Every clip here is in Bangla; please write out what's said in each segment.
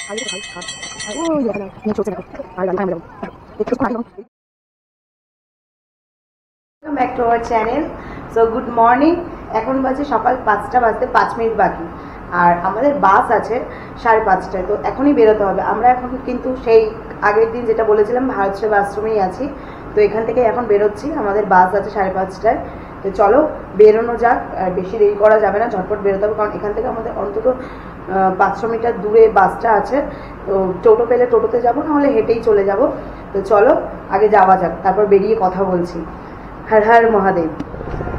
back to our channel. So good morning. এখন বাজে সকাল 5টা বাজতে 5 মিনিট বাকি আর আমাদের বাস আছে 5:30টায়। তো এখনই বেরোতে হবে। আমরা এখন কিন্তু সেই আগের দিন যেটা বলেছিলাম ভারত সেবা আশ্রমেই আছি। তো এখান থেকে এখন বেরোচ্ছি, আমাদের বাস আছে 5:30টায়। তো চলো বেরোনো যাক, আর বেশি দেরি করা যাবে না, ঝটপট বেরোতে হবে, কারণ এখান থেকে আমাদের অন্তত 500 মিটার দূরে বাসটা আছে। তো টোটো পেলে টোটোতে যাবো, নাহলে হেঁটেই চলে যাব। তো চলো আগে যাওয়া যাক, তারপর বেরিয়ে কথা বলছি। হর হর মহাদেব।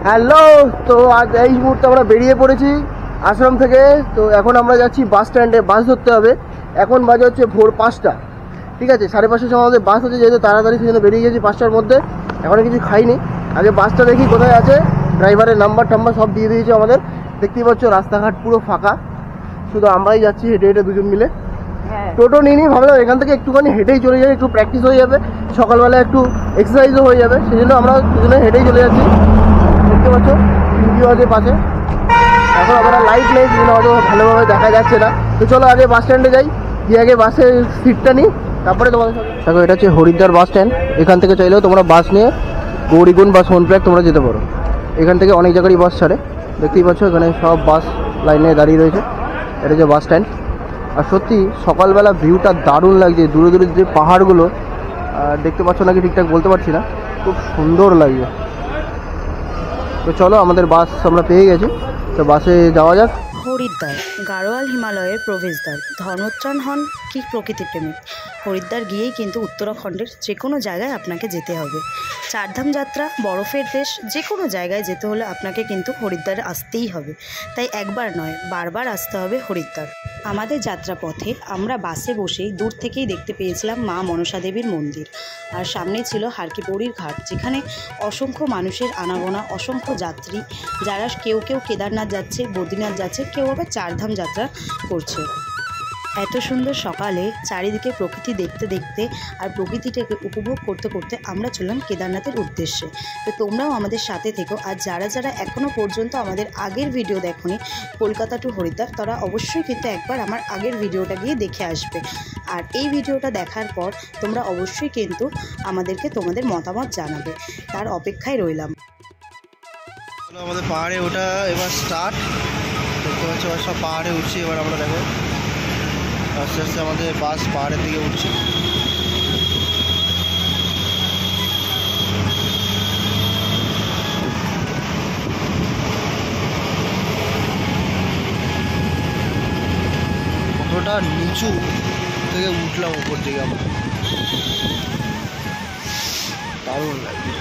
হ্যালো, তো আজ এই মুহূর্তে আমরা বেরিয়ে পড়েছি আশ্রম থেকে। তো এখন আমরা যাচ্ছি বাস স্ট্যান্ডে, বাস ধরতে হবে। এখন বাজে হচ্ছে ভোর 5টা, ঠিক আছে। 5:30টার সময় আমাদের বাস আছে, যেহেতু তাড়াতাড়ি সেজন্য বেরিয়ে গেছি 5টার মধ্যে। এখনও কিছু খাইনি, আগে বাসটা দেখি কোথায় আছে। ড্রাইভারের নাম্বার টাম্বার সব দিয়ে দিয়েছে আমাদের। দেখতেই পাচ্ছ রাস্তাঘাট পুরো ফাঁকা, শুধু আমরাই যাচ্ছি হেঁটে হেঁটে দুজন মিলে। টোটো নিয়ে ভাবলাম এখান থেকে একটুখানি হেঁটেই চলে যাবে, একটু প্র্যাকটিস হয়ে যাবে, সকালবেলা একটু এক্সারসাইজও হয়ে যাবে। সেই জন্য আমরা দুজনে হেঁটেই চলে যাচ্ছি। দেখতে পাচ্ছ ভিডিও আছে পাশে, এখন আমরা লাইট নেই, সেজন্য হয়তো ভালোভাবে দেখা যাচ্ছে না। তো চলো আগে বাস স্ট্যান্ডে যাই, গিয়ে আগে বাসের সিটটা নিই, তারপরে তোমাদের সাথে দেখো। এটা হচ্ছে হরিদ্বার বাস স্ট্যান্ড। এখান থেকে চাইলেও তোমরা বাস নিয়ে গৌরীকুণ্ড বা সোনপ্রয়াগ তোমরা যেতে পারো। এখান থেকে অনেক জায়গারই বাস ছাড়ে, দেখতেই পাচ্ছ এখানে সব বাস লাইনে দাঁড়িয়ে রয়েছে। এটা হচ্ছে বাস স্ট্যান্ড। আর সত্যি সকালবেলা ভিউটা দারুণ লাগছে, দূরে দূরে যে পাহাড়গুলো দেখতে পাচ্ছ নাকি ঠিকঠাক বলতে পারছি না, খুব সুন্দর লাগছে। তো চলো আমাদের বাস আমরা পেয়ে গেছি, তো বাসে যাওয়া যাক। হরিদ্বার গাড়োয়াল হিমালয়ের প্রবেশদ্বার। ধর্মত্রাণ হন কি প্রকৃতিপ্রেমী, হরিদ্বার গিয়েই কিন্তু উত্তরাখণ্ডের যে কোনো জায়গায় আপনাকে যেতে হবে। চারধাম যাত্রা, বরফের দেশ, যে কোনো জায়গায় যেতে হলে আপনাকে কিন্তু হরিদ্বারে আসতেই হবে। তাই একবার নয়, বারবার আসতে হবে হরিদ্বার। আমাদের যাত্রাপথে আমরা বাসে বসেই দূর থেকেই দেখতে পেয়েছিলাম মা মনসা দেবীর মন্দির, আর সামনে ছিল হারকি পৌরির ঘাট, যেখানে অসংখ্য মানুষের আনাগোনা, অসংখ্য যাত্রী, যারা কেউ কেউ কেদারনাথ যাচ্ছে, বদ্রীনাথ যাচ্ছে, কেউ আবার চারধাম যাত্রা করছে। এত সুন্দর সকালে চারিদিকে প্রকৃতি দেখতে দেখতে আর প্রকৃতিটাকে উপভোগ করতে করতে আমরা চললাম কেদারনাথের উদ্দেশ্যে। তো তোমরাও আমাদের সাথে থেকো, আর যারা যারা এখনও পর্যন্ত আমাদের আগের ভিডিও দেখোনি কলকাতা টু হরিদ্বার, তারা অবশ্যই কিন্তু একবার আমার আগের ভিডিওটা গিয়ে দেখে আসবে। আর এই ভিডিওটা দেখার পর তোমরা অবশ্যই কিন্তু আমাদেরকে তোমাদের মতামত জানাবে, তার অপেক্ষায় রইলাম। আমাদের পাহাড়ে ওঠা এবার স্টার্ট। দেখতে পাচ্ছ সব পাহাড়ে উঠছি। এবার আমরা দেখো আস্তে আস্তে আমাদের বাস পাহাড়ের দিকে উঠছে। কতটা নিচু থেকে উঠলাম উপর দিকে আমরা, দারুণ লাগছে।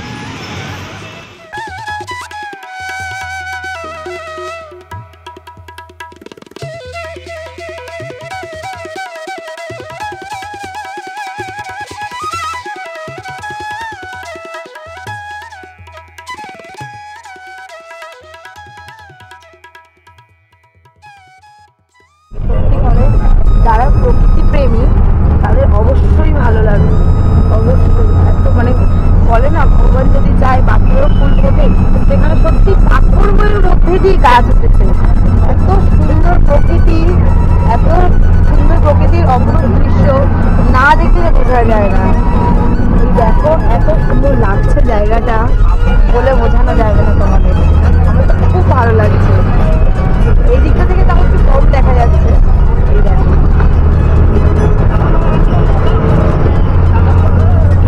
যারা প্রকৃতি প্রেমী তাদের অবশ্যই ভালো লাগবে, অবশ্যই। এত মানে বলে না, ভগবান যদি চায় পাথরেও ফুল ফোটে, সেখানে সত্যি পাথরগুলোর মধ্যে দিয়ে গাছ উঠেছে। এত সুন্দর প্রকৃতি, এত সুন্দর প্রকৃতির অপরূপ দৃশ্য না দেখলে বোঝা যায় না। দেখো এত সুন্দর লাগছে জায়গাটা, বলে বোঝানো যাবে না তোমাদের। আমার তো খুব ভালো লাগছে। এই দিকটা থেকে তেমন একটু কম দেখা যাচ্ছে। এই দেখো,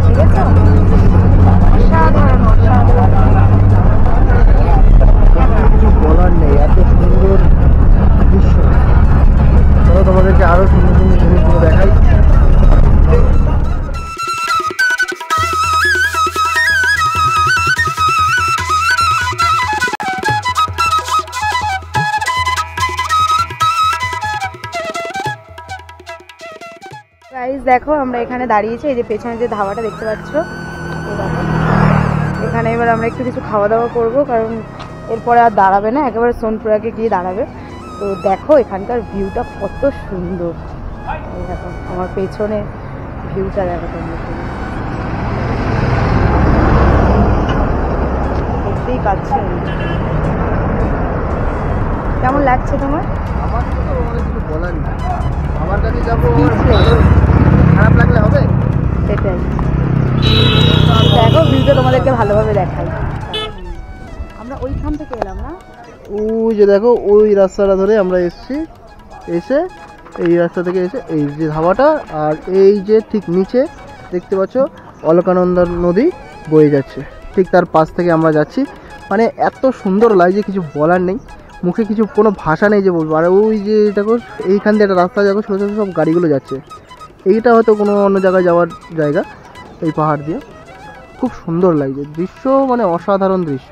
ঠিক আছে, অসাধারণ অসাধারণ। কিছু বলার নেই, এত সুন্দর দৃশ্য। চলো তোমাদেরকে আরো সুন্দর সুন্দর জিনিসগুলো দেখাই। গাইস দেখো আমরা এখানে দাঁড়িয়েছি, এই যে পেছনে যে ধাবাটা দেখতে পাচ্ছ, এখানে এবার আমরা একটু কিছু খাওয়া দাওয়া করবো, কারণ এরপরে আর দাঁড়াবে না, একেবারে সোনপ্রয়াগে গিয়ে দাঁড়াবে। তো দেখো এখানকার ভিউটা কত সুন্দর। এই দেখো আমার পেছনে ভিউটা দেখো তোমরা, দেখতেই পাচ্ছ। কেমন লাগছে তোমার? আমার তো কিছু বলার নেই। বাবার কাছে যাবো, পিছলে। খারাপ লাগলে হবে? সেটাই, দেখো ভিউটা তোমাদেরকে ভালোভাবে দেখাই। আমরা ওইখান থেকে এলাম না, ওই যে দেখো ওই রাস্তাটা ধরে আমরা এসছি, এসে এই রাস্তা থেকে এসে এই যে ধাবাটা, আর এই যে ঠিক নিচে দেখতে পাচ্ছ অলকানন্দা নদী বয়ে যাচ্ছে, ঠিক তার পাশ থেকে আমরা যাচ্ছি। মানে এত সুন্দর লাগছে, কিছু বলার নেই, মুখে কিছু কোনো ভাষা নেই যে বলবো। আর ওই যে দেখো এইখান দিয়ে একটা রাস্তা, দেখো ছোটো ছোটো সব গাড়িগুলো যাচ্ছে, এইটা হয়তো কোনো অন্য জায়গায় যাওয়ার জায়গা, এই পাহাড় দিয়ে। খুব সুন্দর লাগছে দৃশ্য, মানে অসাধারণ দৃশ্য।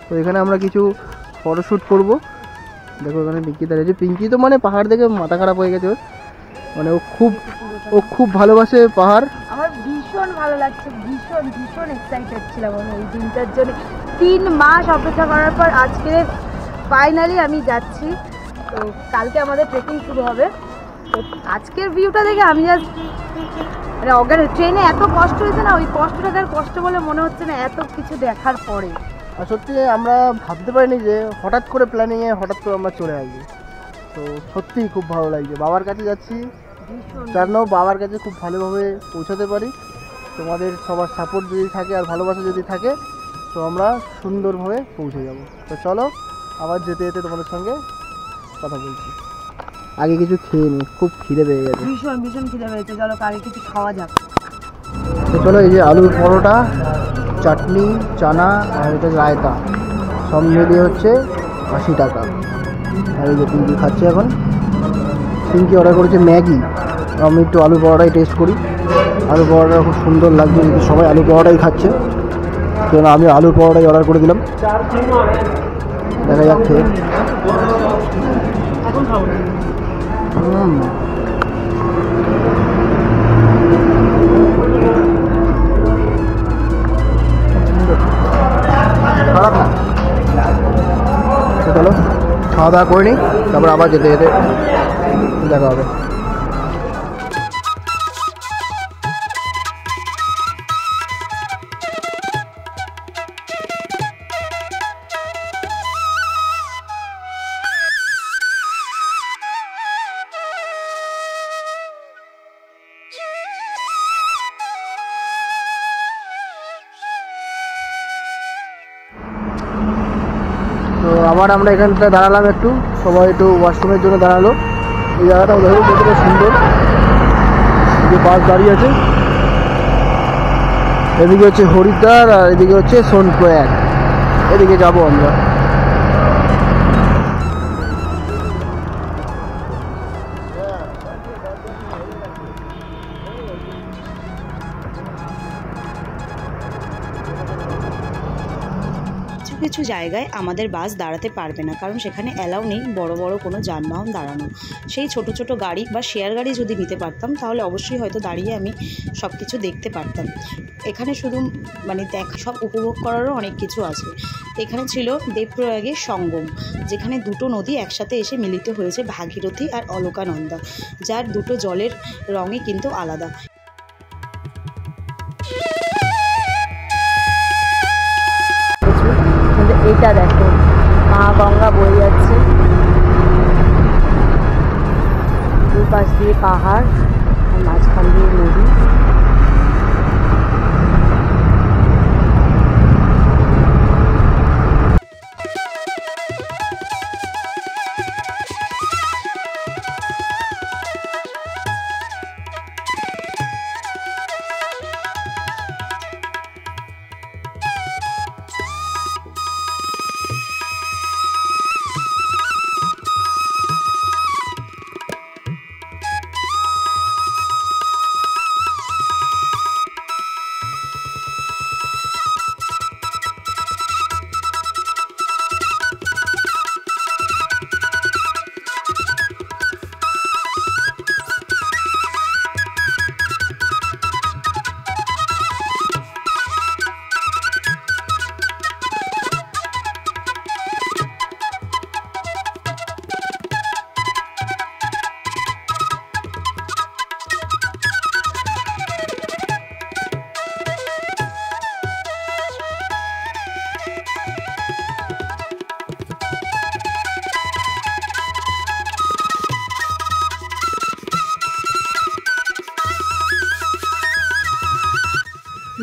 তো এখানে আমরা কিছু ফটোশ্যুট করব। দেখো এখানে পিঙ্কি দাঁড়িয়েছে, পিঙ্কি তো মানে পাহাড় দেখে মাথা খারাপ হয়ে গেছে ওর। মানে ও খুব ভালোবাসে পাহাড়। আমার ভীষণ ভালো লাগছে, ভীষণ ভীষণ এক্সাইটেড ছিলাম আমি এই দিনটার জন্য। 3 মাস অপেক্ষা করার পর আজকে ফাইনালি আমি যাচ্ছি। তো কালকে আমাদের ট্রেকিং শুরু হবে। তো আজকের ভিউটা দেখে আমি জাস্ট মানে অজ্ঞান। ট্রেনে এত কষ্ট হয়েছে না, ওই কষ্টটাকে আর কষ্ট বলে মনে হচ্ছে না এত কিছু দেখার পরে। আর সত্যি আমরা ভাবতে পারিনি যে হঠাৎ করে প্ল্যানিংয়ে হঠাৎ করে আমরা চলে আসবো। তো সত্যিই খুব ভালো লাগছে, বাবার কাছে যাচ্ছি, ভীষণ যেন বাবার কাছে খুব ভালোভাবে পৌঁছাতে পারি। তোমাদের সবার সাপোর্ট যদি থাকে আর ভালোবাসা যদি থাকে, তো আমরা সুন্দরভাবে পৌঁছে যাব। তো চলো আবার যেতে যেতে তোমাদের সঙ্গে কথা বলছি। আগে কিছু খেয়ে নিই, খুব খিদে পেয়ে গেছে। ভীষণ ভীষণ খিদে পেয়েছে, চলো আগে কিছু খাওয়া যাক। তো চলো, এই যে আলুর পরোটা, চাটনি, চানা আর এটা রায়তা, সব মিলিয়ে হচ্ছে 80 টাকা। আর এই যে পিঙ্কি খাচ্ছে এখন, পিঙ্কি অর্ডার করেছে ম্যাগি। আমি একটু আলু পরোটাই টেস্ট করি। আলু পরোটা খুব সুন্দর লাগছে, কিন্তু সবাই আলু পরোটাই খাচ্ছে, কেন আমি আলু পরোটাই অর্ডার করে দিলাম। দেখা যাক খেয়ে। খারাপ না। তো চলো খাওয়া দাওয়া করে নিই, তারপর আবার যেতে যেতে দেখা হবে। তো আবার আমরা এখানটা দাঁড়ালাম একটু, সবাই একটু ওয়াশরুমের জন্য দাঁড়ালো। এই জায়গাটা দেখো কতটা সুন্দর, যে বাস দাঁড়িয়ে আছে। এদিকে হচ্ছে হরিদ্বার আর এদিকে হচ্ছে সোনপ্রয়াগ, এদিকে যাবো আমরা। কিছু কিছু জায়গায় আমাদের বাস দাঁড়াতে পারবে না, কারণ সেখানে অ্যালাউ নেই বড় বড় কোনো যানবাহন দাঁড়ানো। সেই ছোট ছোট গাড়ি বা শেয়ার গাড়ি যদি নিতে পারতাম, তাহলে অবশ্যই হয়তো দাঁড়িয়ে আমি সব কিছু দেখতে পারতাম। এখানে শুধু মানে সব উপভোগ করারও অনেক কিছু আছে। এখানে ছিল দেবপ্রয়াগের সঙ্গম, যেখানে দুটো নদী একসাথে এসে মিলিত হয়েছে, ভাগীরথী আর অলকানন্দা, যার দুটো জলের রঙই কিন্তু আলাদা। কিন্তু এটা দেখো, মা গঙ্গা বয়ে যাচ্ছে, দুপাশ দিয়ে পাহাড় আর মাঝখান দিয়ে নদী।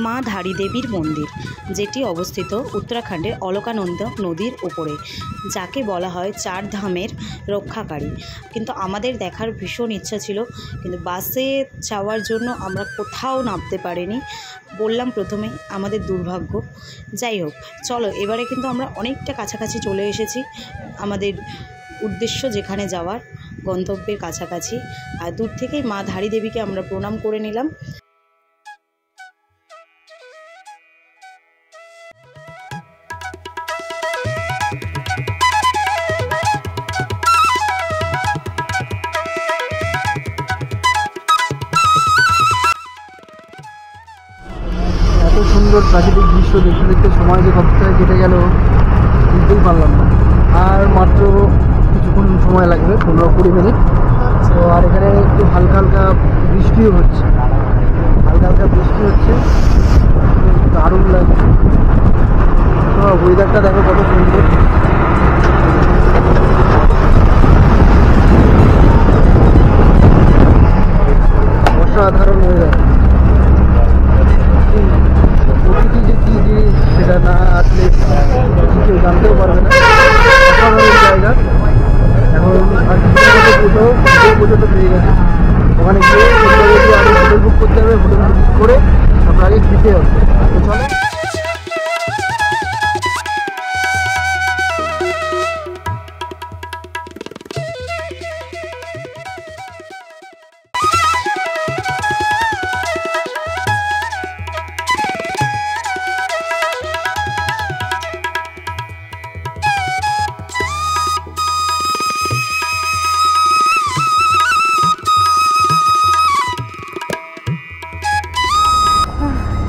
মা ধারী দেবীর মন্দির, যেটি অবস্থিত উত্তরাখণ্ডের অলকানন্দা নদীর ওপরে, যাকে বলা হয় 4 ধামের রক্ষাকারী। কিন্তু আমাদের দেখার ভীষণ ইচ্ছা ছিল, কিন্তু বাসে যাওয়ার জন্য আমরা কোথাও নামতে পারিনি। বললাম প্রথমেই আমাদের দুর্ভাগ্য। যাই হোক, চলো এবারে কিন্তু আমরা অনেকটা কাছাকাছি চলে এসেছি আমাদের উদ্দেশ্য যেখানে যাওয়ার, গন্তব্যের কাছাকাছি। আর দূর থেকেই মা ধারী দেবীকে আমরা প্রণাম করে নিলাম। এত সুন্দর প্রাকৃতিক দৃশ্য দেখতে দেখতে সময় যে কতটা কেটে গেল বুঝতেই পারলাম না। আর মাত্র কিছুক্ষণ সময় লাগবে, 15-20 মিনিট। তো আর এখানে একটু হালকা হালকা বৃষ্টিও হচ্ছে, দারুণ লাগছে। তো ওয়েদারটা দেখো কত সুন্দর। অসাধারণ ওয়েদার। প্রকৃতি যে কী জিনিস সেটা না আসলে কেউ জানতেও পারবে না। অসাধারণ জায়গা। এখন আর পুজোটা পেয়ে গেছে, ওখানে গিয়ে আগে হোটেল বুক করতে হবে, হোটেল বুক করে তারপর আগে খেতে হবে। তো চলো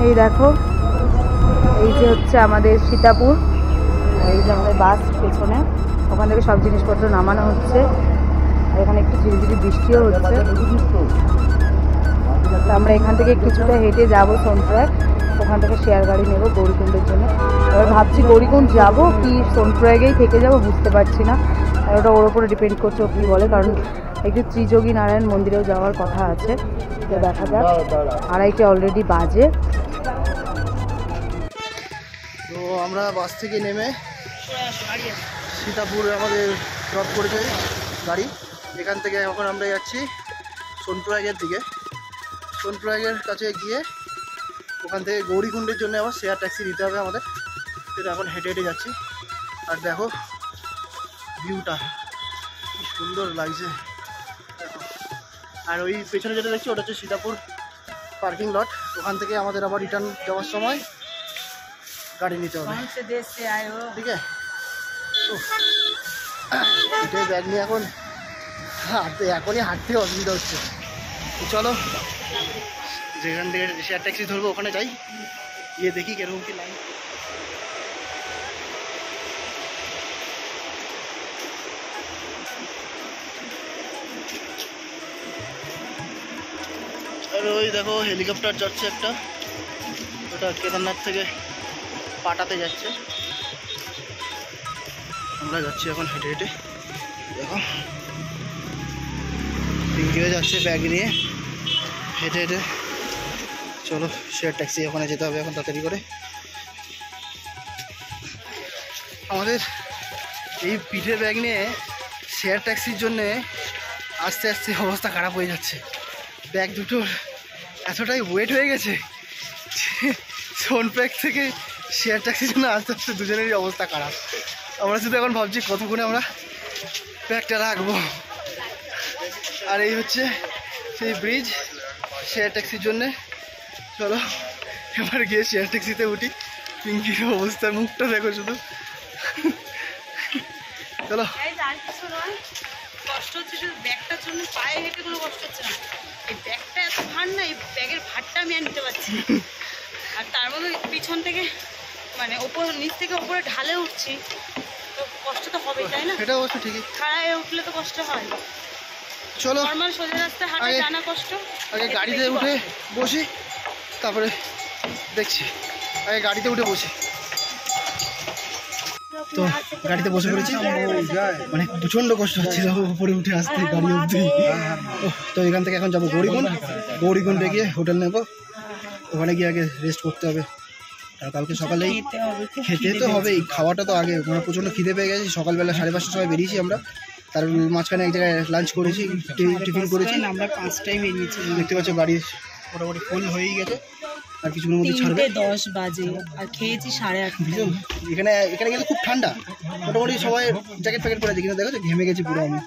এই দেখো, এই যে হচ্ছে আমাদের সীতাপুর, এই যে আমাদের বাস পেছনে, ওখান থেকে সব জিনিসপত্র নামানো হচ্ছে। আর এখানে একটু ঝিরিঝিরি বৃষ্টিও হচ্ছে। তো আমরা এখান থেকে কিছুটা হেঁটে যাবো সোনপ্রয়াগ, ওখান থেকে শেয়ার গাড়ি নেবো গৌরীকুণ্ডের জন্য। এবার ভাবছি গৌরীকুণ্ড যাবো কি সোনপ্রয়াগেই থেকে যাবো, বুঝতে পারছি না। আর ওটা ওর ওপরে ডিপেন্ড করছে ও কী বলে, কারণ একটু ত্রিযোগী নারায়ণ মন্দিরেও যাওয়ার কথা আছে। তো দেখা যাক, 2:30 অলরেডি বাজে। তো আমরা বাস থেকে নেমে সীতাপুর আমাদের ড্রপ করেছে গাড়ি। এখান থেকে এখন আমরা যাচ্ছি সোনপ্রয়াগের দিকে। সোনপ্রয়াগের কাছে গিয়ে ওখান থেকে গৌরীকুণ্ডের জন্য আবার শেয়ার ট্যাক্সি নিতে হবে আমাদের। সেটা এখন হেঁটে হেঁটে যাচ্ছি। আর দেখো ভিউটা কি সুন্দর লাগছে দেখো। আর ওই পেছনে যেটা দেখছি ওটা হচ্ছে সীতাপুর পার্কিং লট। ওখান থেকে আমাদের আবার রিটার্ন যাওয়ার সময় গাড়ি নিতে হবে, ঠিক আছে? তো ব্যাগ নিয়ে এখনই হাঁটতে অসুবিধা হচ্ছে। তো চলো যেখান থেকে শেয়ার ট্যাক্সি ধরবো ওখানে যাই, গিয়ে দেখি কিরকম কি লাইন। আর ওই দেখো হেলিকপ্টার যাচ্ছে একটা, ওটা কেদারনাথ থেকে পাটাতে যাচ্ছে। আমরা যাচ্ছি এখন হেঁটে হেঁটে, দেখো পিঙ্কিও যাচ্ছে ব্যাগ নিয়ে হেঁটে হেঁটে। চলো শেয়ার ট্যাক্সি ওখানে যেতে হবে এখন তাড়াতাড়ি করে। আমাদের এই পিঠে ব্যাগ নিয়ে শেয়ার ট্যাক্সির জন্যে আস্তে আস্তে অবস্থা খারাপ হয়ে যাচ্ছে। ব্যাগ দুটোর এতটাই ওয়েট হয়ে গেছে, সোনপ্রয়াগ থেকে শেয়ার ট্যাক্সির জন্য আস্তে আস্তে দুজনেরই অবস্থা খারাপ। আমরা শুধু এখন ভাবছি কতক্ষণে আমরা ব্যাগটা রাখবো। আর এই হচ্ছে সেই ব্রিজ শেয়ার ট্যাক্সির জন্যে। চলো এবার গিয়ে শেয়ার ট্যাক্সিতে উঠি। পিঙ্কির অবস্থা, মুখটা দেখো শুধু। চলো। কষ্ট হচ্ছে শুধু ব্যাগটার জন্য, পায়ে হেঁটে কোনো কষ্ট হচ্ছে না। এই ব্যাগটা এত ভার না, এই ব্যাগের ভারটা আমি আর নিতে পারছি। আর তার মধ্যে পিছন থেকে মানে নিচ থেকে ওপরে ঢালে উঠছি, তো কষ্ট তো হবেই, তাই না? এটা অবশ্য ঠিকই, খাড়ায় উঠলে তো কষ্ট হয়। চলো নর্মাল সোজা রাস্তায় হাঁটা জানা কষ্ট। আগে গাড়িতে উঠে বসি, তারপরে দেখছি। আগে গাড়িতে উঠে বসি। তো গাড়িতে বসে পড়েছি, মানে প্রচণ্ড কষ্ট হচ্ছিল উপরে উঠে আসতে গাড়ি অবধি। তো এখান থেকে এখন যাবো গৌরীকুণ্ড। গৌরীকুণ্ডে গিয়ে হোটেল নেব, ওখানে গিয়ে আগে রেস্ট করতে হবে। আর কালকে সকালেই খেতে তো হবেই, খাওয়াটা তো আগে, মানে প্রচণ্ড খিদে পেয়ে গেছি। সকালবেলা 5:30টার সময় বেরিয়েছি আমরা, তার মাঝখানে এক জায়গায় লাঞ্চ করেছি, টিফিন করেছি। আমরা 5টায় বেরিয়েছি, দেখতে পাচ্ছ গাড়ি মোটামুটি ফুল হয়েই গেছে, আর কিছুক্ষণের মধ্যে ছাড়বে। 3:10 বাজে আর খেয়েছি 8:30। এখানে এখানে গেলে খুব ঠান্ডা, মোটামুটি সবাই জ্যাকেট প্যাকেট পরে আছে, কিন্তু দেখো ঘেমে গেছি পুরো আমি।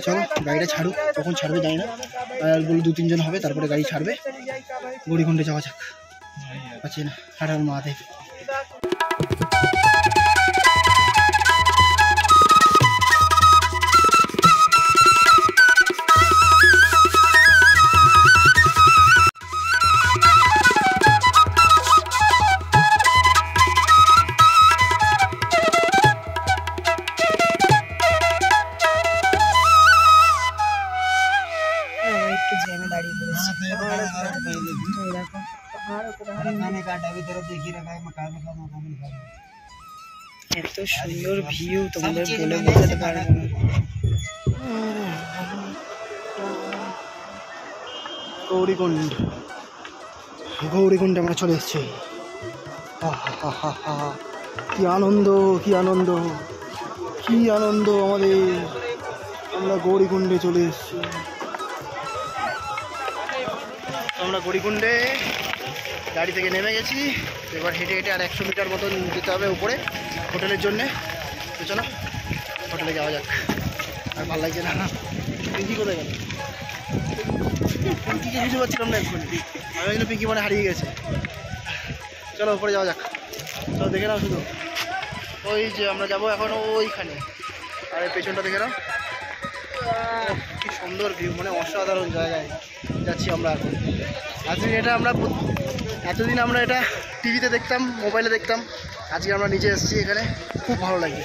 চলো গাড়িটা ছাড়ুক, কখন ছাড়বে জানি না, আর বলে 2-3 জন হবে, তারপরে গাড়ি ছাড়বে। গৌরীকুণ্ডে যাওয়া যাক, পাচ্ছি না, হাঁটার মহাদেব। একটু জ্যামে দাঁড়িয়ে পড়েছি। এত সুন্দর ভিউ তোমাদের বলে বোঝাতে পারবো না। গৌরীকুণ্ড, গৌরীকুণ্ডে আমরা চলে এসেছি। কি আনন্দ, কি আনন্দ, কি আনন্দ আমাদের, আমরা গৌরীকুণ্ডে চলে এসেছি। আমরা গৌরীকুণ্ডে গাড়ি থেকে নেমে গেছি, এবার হেঁটে হেঁটে আর 100 মিটার মতন যেতে হবে উপরে হোটেলের জন্যে। তো চলো হোটেলে যাওয়া যাক। আর ভালো লাগছে না, পিঙ্কি কোথায় গেল? পিঙ্কিকে বুঝতে পারছিলাম না এক্ষুনি, আমি কিন্তু পিঙ্কি মানে হারিয়ে গেছে। চলো উপরে যাওয়া যাক, চলো দেখে নাও শুধু, ওই যে আমরা যাবো এখন ওইখানে, আর এই পেছনটা দেখে নাও, কি সুন্দর ভিউ, মানে অসাধারণ জায়গায় যাচ্ছি আমরা এখন। এতদিন আমরা এটা টিভিতে দেখতাম, মোবাইলে দেখতাম, আজকে আমরা নিজে এসেছি এখানে, খুব ভালো লাগছে,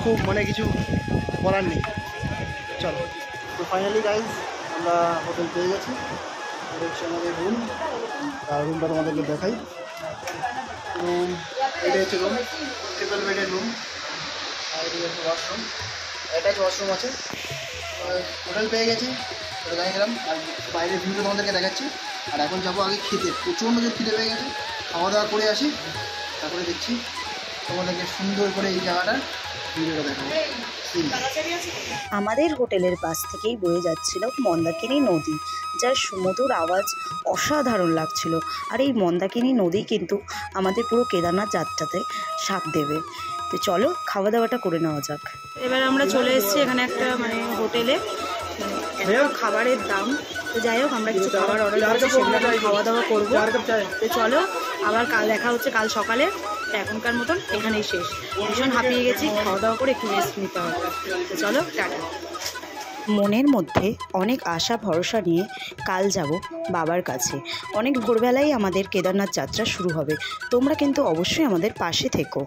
খুব মানে কিছু বলার নেই। চলো, তো ফাইনালি গাইজ আমরা হোটেল পেয়ে গেছি, এটা হচ্ছে আমাদের রুম, আর রুমটা তোমাদেরকে দেখাই। রুম এটা হচ্ছে রুম, ট্রিপল বেডের রুম, আর এটা হচ্ছে ওয়াশরুম, অ্যাটাচ ওয়াশরুম আছে। হোটেল পেয়ে গেছি, ওটা জানিয়েছিলাম, আর বাইরের ভিউটা তোমাদেরকে দেখাচ্ছি। আর এখন যাবো আগে খেতে, প্রচণ্ড যে খিদে পেয়ে গেছে, খাওয়া দাওয়া করে আসি, তারপরে দেখছি তোমাদেরকে সুন্দর করে এই জায়গাটা ভিডিওটা দেখাবো। আমাদের হোটেলের পাশ থেকেই বয়ে যাচ্ছিল মন্দাকিনী নদী, যার সুমধুর আওয়াজ অসাধারণ লাগছিল। আর এই মন্দাকিনী নদী কিন্তু আমাদের পুরো কেদারনাথ যাত্রাতে সাথ দেবে। তো চলো খাওয়া দাওয়াটা করে নেওয়া যাক। এবার আমরা চলে এসেছি এখানে একটা হোটেলে, খাবারের দাম, তো যাই হোক আমরা কিছু খাবার অর্ডার করেছি, সেগুলো খাওয়া দাওয়া করবো। তো চলো আবার কাল দেখা হচ্ছে, কাল সকালে। এখনকার মতন এখানেই শেষ, ভীষণ হাঁপিয়ে গেছি, খাওয়া দাওয়া করে একটু রেস্ট নিতে হবে। তো চলো টাটা। মনের মধ্যে অনেক আশা ভরসা নিয়ে কাল যাব বাবার কাছে। অনেক ভোরবেলায় আমাদের কেদারনাথ যাত্রা শুরু হবে, তোমরা কিন্তু অবশ্যই আমাদের পাশে থেকো।